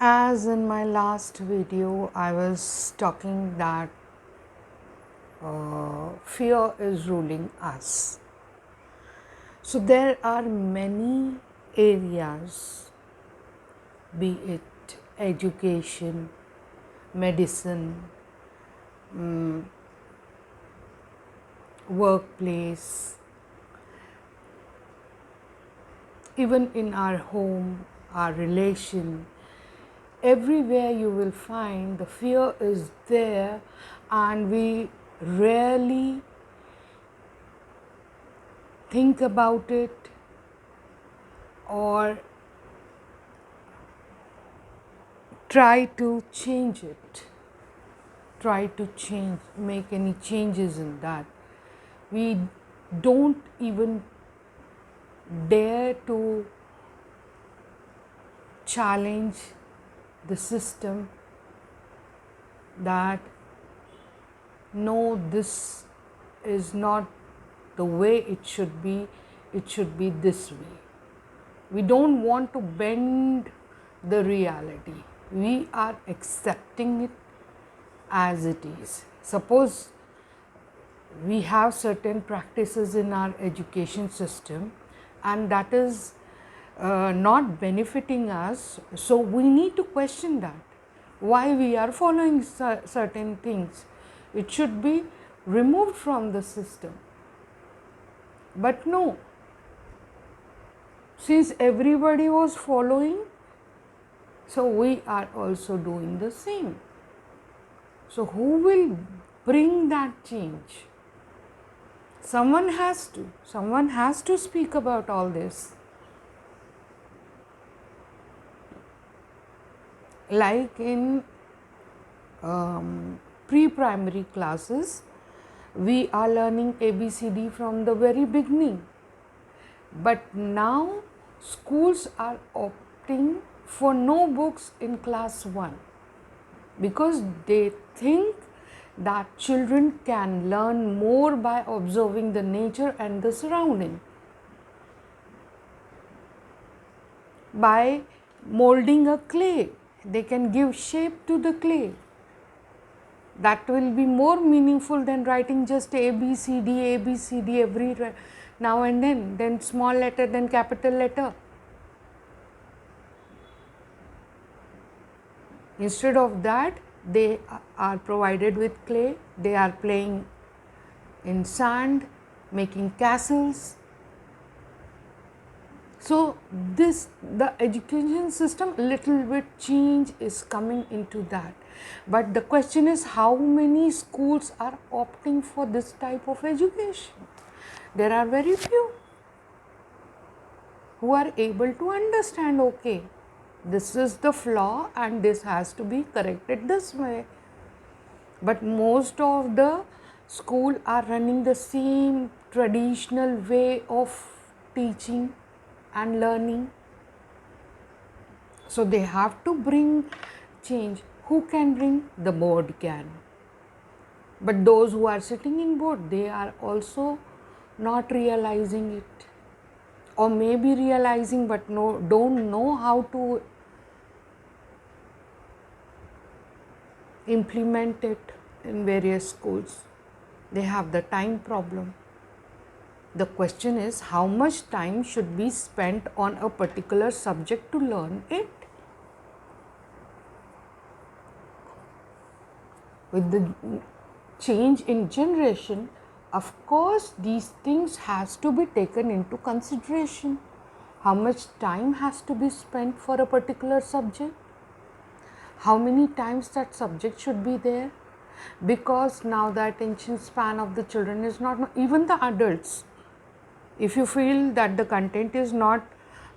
As in my last video, I was talking that fear is ruling us. So there are many areas, be it education, medicine, workplace, even in our home, our relation, everywhere you will find the fear is there, and we rarely think about it or try to change it, make any changes in that. We don't even dare to challenge the system that no, this is not the way it should be this way. We don't want to bend the reality. We are accepting it as it is. Suppose we have certain practices in our education system and that is not benefiting us, so we need to question that. Why we are following certain things? It should be removed from the system. But no, since everybody was following, so we are also doing the same. So who will bring that change? Someone has to speak about all this. Like in pre-primary classes, we are learning ABCD from the very beginning. But now schools are opting for no books in class 1 because they think that children can learn more by observing the nature and the surrounding, by molding a clay. They can give shape to the clay. That will be more meaningful than writing just ABCD every now and then small letter, then capital letter. Instead of that, they are provided with clay, they are playing in sand, making castles. So the education system, little bit change is coming into that. But the question is, how many schools are opting for this type of education? There are very few who are able to understand, okay, this is the flaw and this has to be corrected this way. But most of the school are running the same traditional way of teaching and learning. So they have to bring change. Who can bring? The board can. But those who are sitting in board, they are also not realizing it, or maybe realizing but don't know how to implement it in various schools. They have the time problem. The question is, how much time should be spent on a particular subject to learn it? With the change in generation, of course, these things has to be taken into consideration. How much time has to be spent for a particular subject? How many times that subject should be there? Because now the attention span of the children is not, even the adults. If you feel that the content is not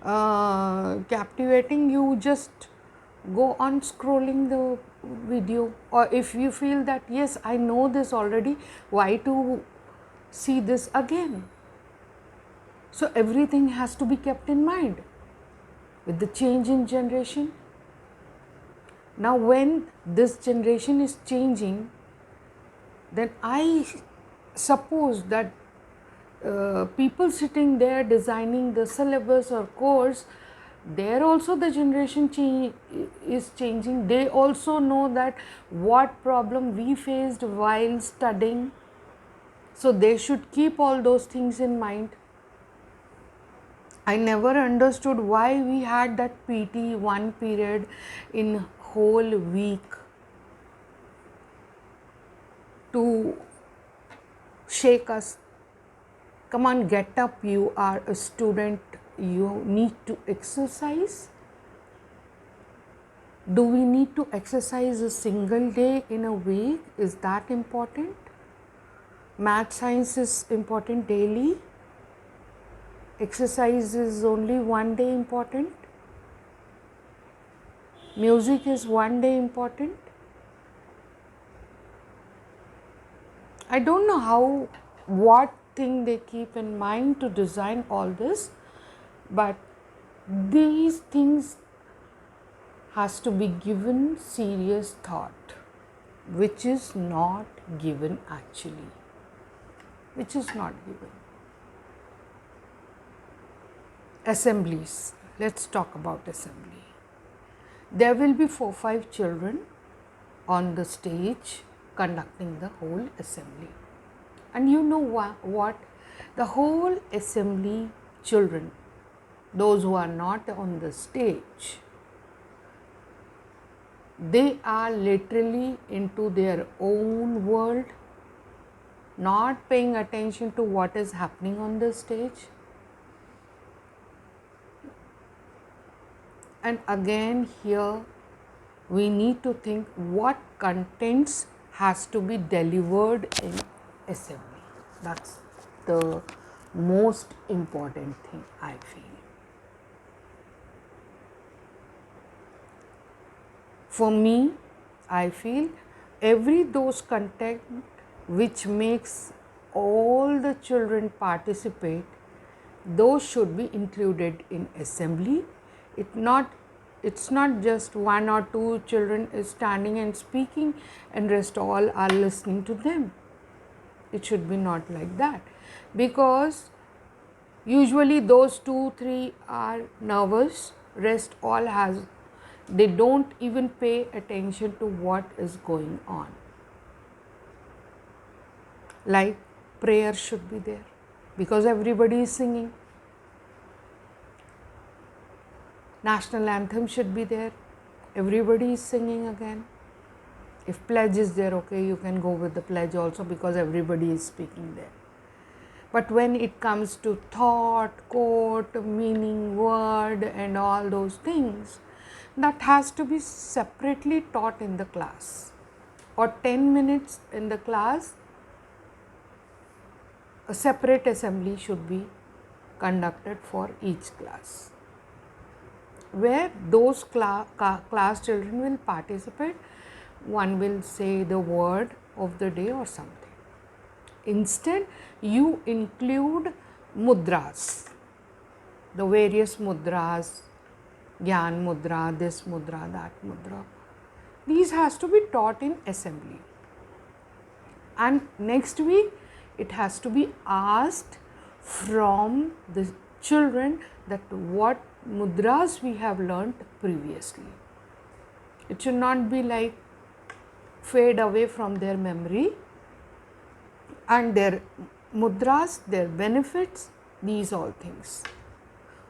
captivating, you just go on scrolling the video. Or if you feel that yes, I know this already, why to see this again? So everything has to be kept in mind with the change in generation. Now when this generation is changing, then I suppose that people sitting there designing the syllabus or course There also the generation is changing. They also know that what problem we faced while studying. So they should keep all those things in mind. I never understood why we had that PT one period in whole week to shake us. Come on, get up, you are a student, you need to exercise. Do we need to exercise a single day in a week? Is that important? Math, science is important daily. Exercise is only one day important. Music is one day important. I don't know what thing they keep in mind to design all this, but these things has to be given serious thought, which is not given actually, which is not given. Assemblies. Let's talk about assembly. There will be 4-5 children on the stage conducting the whole assembly. And you know what? The whole assembly children, those who are not on the stage, they are literally into their own world, not paying attention to what is happening on the stage. And again here we need to think what contents has to be delivered in assembly. That's the most important thing I feel. For me, I feel every those content which makes all the children participate, those should be included in assembly. It's not just 1 or 2 children is standing and speaking and rest all are listening to them. It should be not like that, because usually those 2-3 are nervous, rest all they don't even pay attention to what is going on. Like prayer should be there because everybody is singing. National anthem should be there, everybody is singing again. If pledge is there, okay, you can go with the pledge also because everybody is speaking there. But when it comes to thought, quote, meaning, word and all those things, that has to be separately taught in the class, or 10 minutes in the class. A separate assembly should be conducted for each class, where those class children will participate. One will say the word of the day or something. Instead, you include mudras, the various mudras, Gyan mudra, this mudra, that mudra. These has to be taught in assembly. And next week, it has to be asked from the children that what mudras we have learnt previously. It should not be like fade away from their memory, and their mudras, their benefits, these all things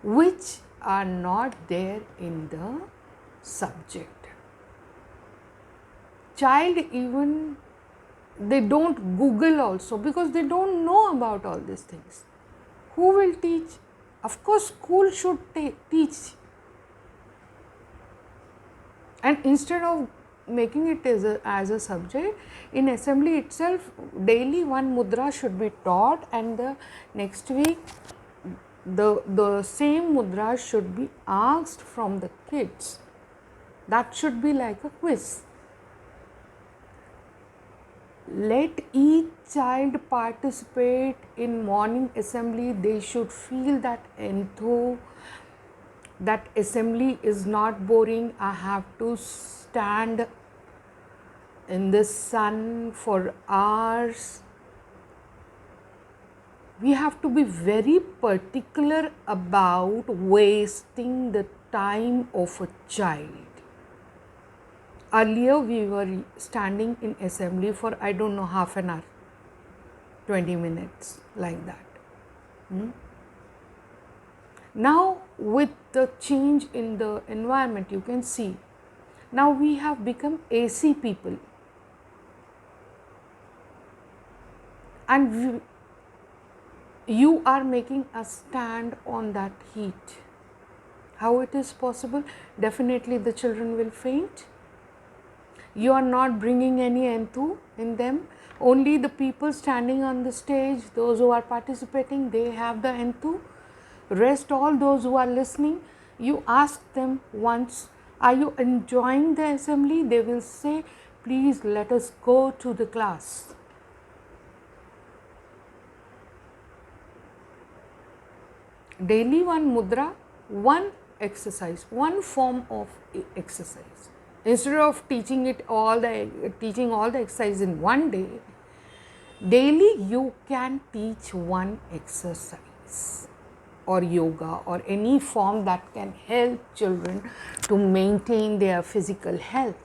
which are not there in the subject. Child even they don't Google also because they don't know about all these things. Who will teach? Of course, school should teach. And instead of making it as a subject, in assembly itself, daily one mudra should be taught, and the next week the same mudra should be asked from the kids. That should be like a quiz. Let each child participate in morning assembly. They should feel that enthu, that assembly is not boring. I have to stand in the sun for hours. We have to be very particular about wasting the time of a child. Earlier we were standing in assembly for, I don't know, half an hour, 20 minutes, like that. Now with the change in the environment, you can see, now we have become AC people, and you are making us stand on that heat. How it is possible? Definitely the children will faint. You are not bringing any enthu in them. Only the people standing on the stage, those who are participating, they have the enthu. Rest, all those who are listening, you ask them once, are you enjoying the assembly? They will say, please let us go to the class. Daily one mudra, one exercise, one form of exercise. Instead of teaching all the exercise in one day, daily you can teach one exercise or yoga or any form that can help children to maintain their physical health.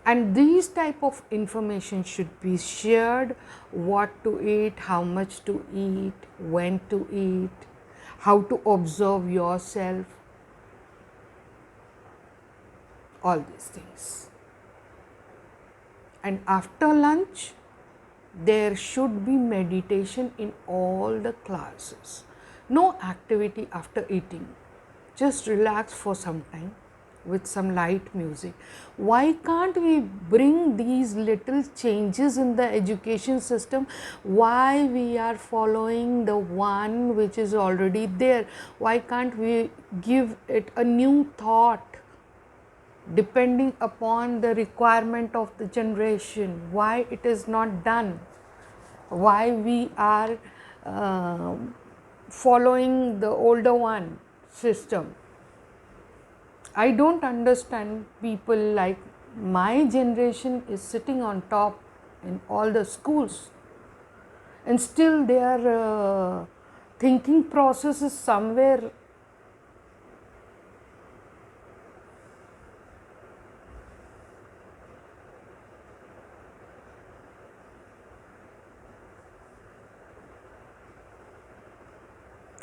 And these type of information should be shared: what to eat, how much to eat, when to eat, how to observe yourself, all these things. And after lunch, there should be meditation in all the classes. No activity after eating. Just relax for some time with some light music. Why can't we bring these little changes in the education system? Why we are following the one which is already there? Why can't we give it a new thought depending upon the requirement of the generation? Why it is not done? Why we are following the older one system? I don't understand people like my generation is sitting on top in all the schools, and still their thinking process is somewhere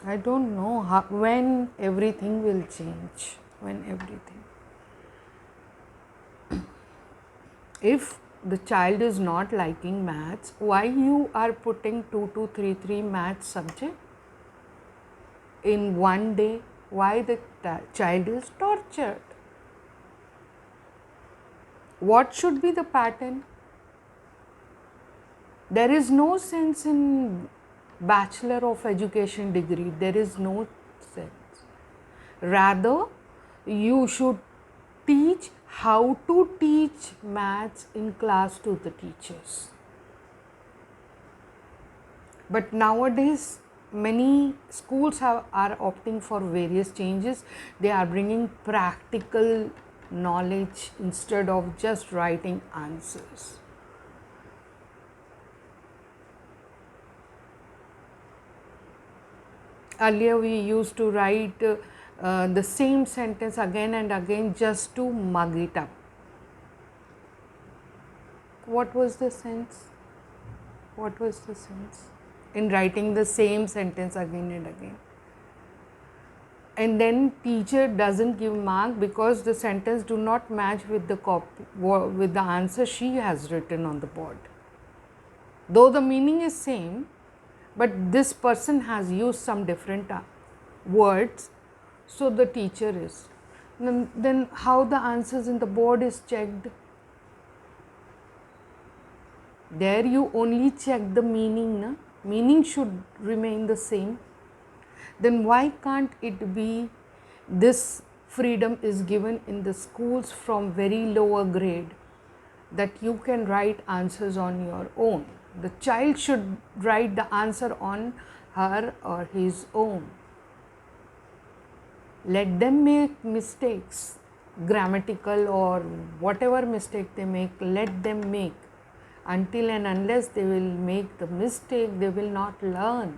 I don't know when everything will change. When everything. If the child is not liking maths, why you are putting 2233 maths subject in one day? Why the child is tortured? What should be the pattern? There is no sense in Bachelor of Education degree. There is no sense. Rather, you should teach how to teach maths in class to the teachers. But nowadays, many schools are opting for various changes. They are bringing practical knowledge instead of just writing answers. Earlier we used to write the same sentence again and again just to mug it up. What was the sense? What was the sense in writing the same sentence again and again? And then teacher doesn't give mark because the sentence do not match with the answer she has written on the board. Though the meaning is same, but this person has used some different words, so the teacher is. Then how the answers in the board is checked? There you only check the meaning, na? Meaning should remain the same. Then why can't it be this freedom is given in the schools from very lower grade, that you can write answers on your own? The child should write the answer on her or his own. Let them make mistakes, grammatical or whatever mistake they make, let them make. Until and unless they will make the mistake, they will not learn.